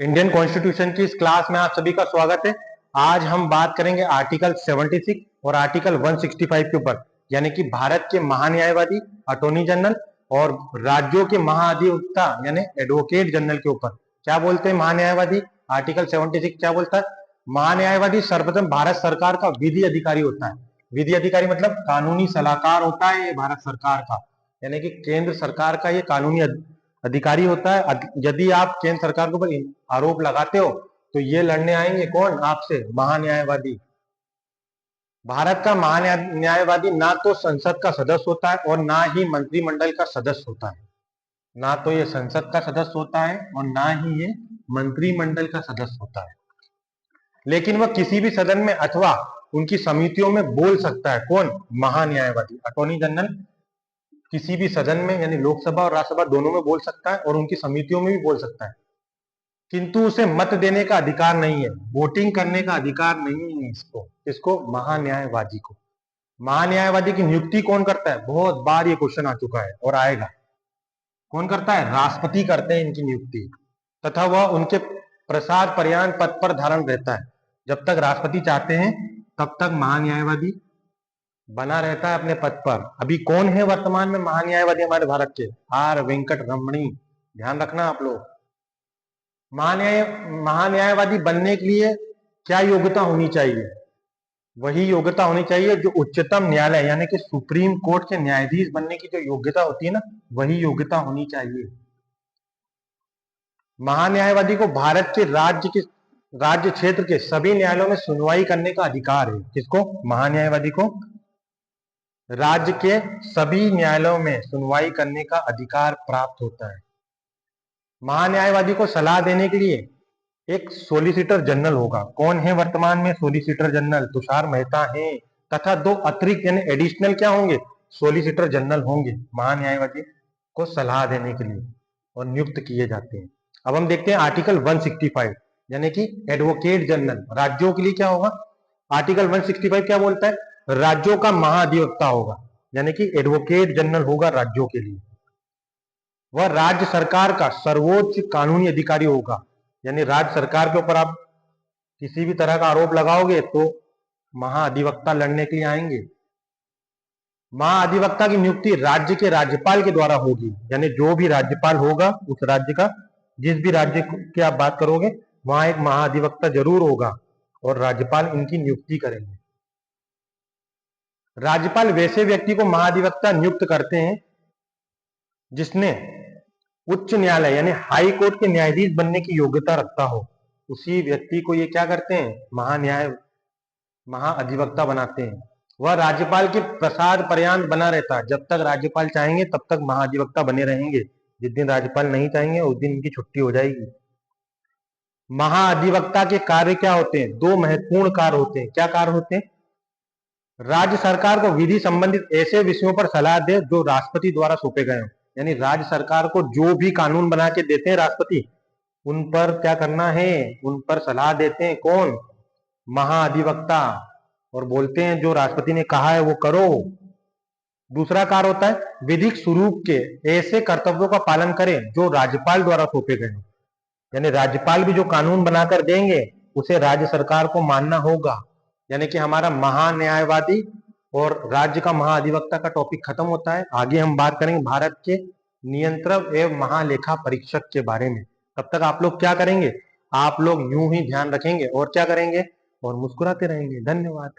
Indian constitution की इस class में आप सभी का स्वागत है। आज हम बात करेंगे आर्टिकल 76 और आर्टिकल 165 के ऊपर, यानी कि भारत के महान्यायवादी, अटॉर्नी जनरल और राज्यों के महाधिवक्ता यानी एडवोकेट जनरल के ऊपर। क्या बोलते हैं महान्यायवादी? आर्टिकल 76 क्या बोलता है? महान्यायवादी सर्वप्रथम भारत सरकार का विधि अधिकारी होता है। विधि अधिकारी मतलब कानूनी सलाहकार होता है ये भारत सरकार का, यानी कि केंद्र सरकार का ये कानूनी अधिकारी होता है। यदि आप केंद्र सरकार के ऊपर आरोप लगाते हो तो ये लड़ने आएंगे कौन? आपसे, महान्यायवादी। भारत का महान्यायवादी ना तो संसद का सदस्य होता है और ना ही मंत्रिमंडल का सदस्य होता है। ना तो ये संसद का सदस्य होता है और ना ही ये मंत्रिमंडल का सदस्य होता है, लेकिन वह किसी भी सदन में अथवा उनकी समितियों में बोल सकता है। कौन? महान्यायवादी। अटॉर्नी जनरल किसी भी सदन में यानी लोकसभा और राज्यसभा दोनों में बोल सकता है और उनकी समितियों में भी बोल सकता है, किंतु उसे मत देने का अधिकार नहीं है, वोटिंग करने का अधिकार नहीं है इसको महान्यायवादी को। महान्यायवादी की नियुक्ति कौन करता है? बहुत बार ये क्वेश्चन आ चुका है और आएगा। कौन करता है? राष्ट्रपति करते हैं इनकी नियुक्ति, तथा वह उनके प्रसाद पर्यान पद पर धारण रहता है। जब तक राष्ट्रपति चाहते हैं तब तक महान्यायवादी बना रहता है अपने पद पर। अभी कौन है वर्तमान में महान्यायवादी हमारे भारत के? आर वेंकट रमणी। ध्यान रखना आप लोग। महान्यायवादी बनने के लिए क्या योग्यता होनी चाहिए? वही योग्यता होनी चाहिए जो उच्चतम न्यायालय यानी कि सुप्रीम कोर्ट के न्यायाधीश बनने की जो योग्यता होती है ना, वही योग्यता होनी चाहिए। महान्यायवादी को भारत के राज्य क्षेत्र के सभी न्यायालयों में सुनवाई करने का अधिकार है। किसको? महान्यायवादी को राज्य के सभी न्यायालयों में सुनवाई करने का अधिकार प्राप्त होता है। महान्यायवादी को सलाह देने के लिए एक सोलिसिटर जनरल होगा। कौन है वर्तमान में सोलिसिटर जनरल? तुषार मेहता हैं, तथा दो अतिरिक्त यानी एडिशनल क्या होंगे? सोलिसिटर जनरल होंगे महान्यायवादी को सलाह देने के लिए और नियुक्त किए जाते हैं। अब हम देखते हैं आर्टिकल 165 यानी कि एडवोकेट जनरल। राज्यों के लिए क्या होगा? आर्टिकल 165 क्या बोलता है? राज्यों का महाधिवक्ता होगा, यानी कि एडवोकेट जनरल होगा राज्यों के लिए। वह राज्य सरकार का सर्वोच्च कानूनी अधिकारी होगा, यानी राज्य सरकार के ऊपर आप किसी भी तरह का आरोप लगाओगे तो महाधिवक्ता लड़ने के लिए आएंगे। महाधिवक्ता की नियुक्ति राज्य के राज्यपाल के द्वारा होगी, यानी जो भी राज्यपाल होगा उस राज्य का, जिस भी राज्य की आप बात करोगे वहां एक महाधिवक्ता जरूर होगा और राज्यपाल इनकी नियुक्ति करेंगे। राज्यपाल वैसे व्यक्ति को महाधिवक्ता नियुक्त करते हैं जिसने उच्च न्यायालय यानी हाई कोर्ट के न्यायाधीश बनने की योग्यता रखता हो। उसी व्यक्ति को ये क्या करते हैं? महाधिवक्ता बनाते हैं। वह राज्यपाल के प्रसाद पर्यान बना रहता है। जब तक राज्यपाल चाहेंगे तब तक महाधिवक्ता बने रहेंगे। जिस दिन राज्यपाल नहीं चाहेंगे उस दिन इनकी छुट्टी हो जाएगी। महाधिवक्ता के कार्य क्या होते हैं? दो महत्वपूर्ण कार्य होते हैं। क्या कार्य होते हैं? राज्य सरकार को विधि संबंधित ऐसे विषयों पर सलाह दे जो राष्ट्रपति द्वारा सौंपे गए हो, यानी राज्य सरकार को जो भी कानून बना के देते हैं राष्ट्रपति, उन पर क्या करना है? उन पर सलाह देते हैं। कौन? महाधिवक्ता। और बोलते हैं जो राष्ट्रपति ने कहा है वो करो। दूसरा कार्य होता है विधिक स्वरूप के ऐसे कर्तव्यों का पालन करें जो राज्यपाल द्वारा सौंपे गए हैं, यानी राज्यपाल भी जो कानून बनाकर देंगे उसे राज्य सरकार को मानना होगा। यानी कि हमारा महान्यायवादी और राज्य का महाधिवक्ता का टॉपिक खत्म होता है। आगे हम बात करेंगे भारत के नियंत्रक एवं महालेखा परीक्षक के बारे में। तब तक आप लोग क्या करेंगे? आप लोग यूं ही ध्यान रखेंगे और क्या करेंगे? और मुस्कुराते रहेंगे। धन्यवाद।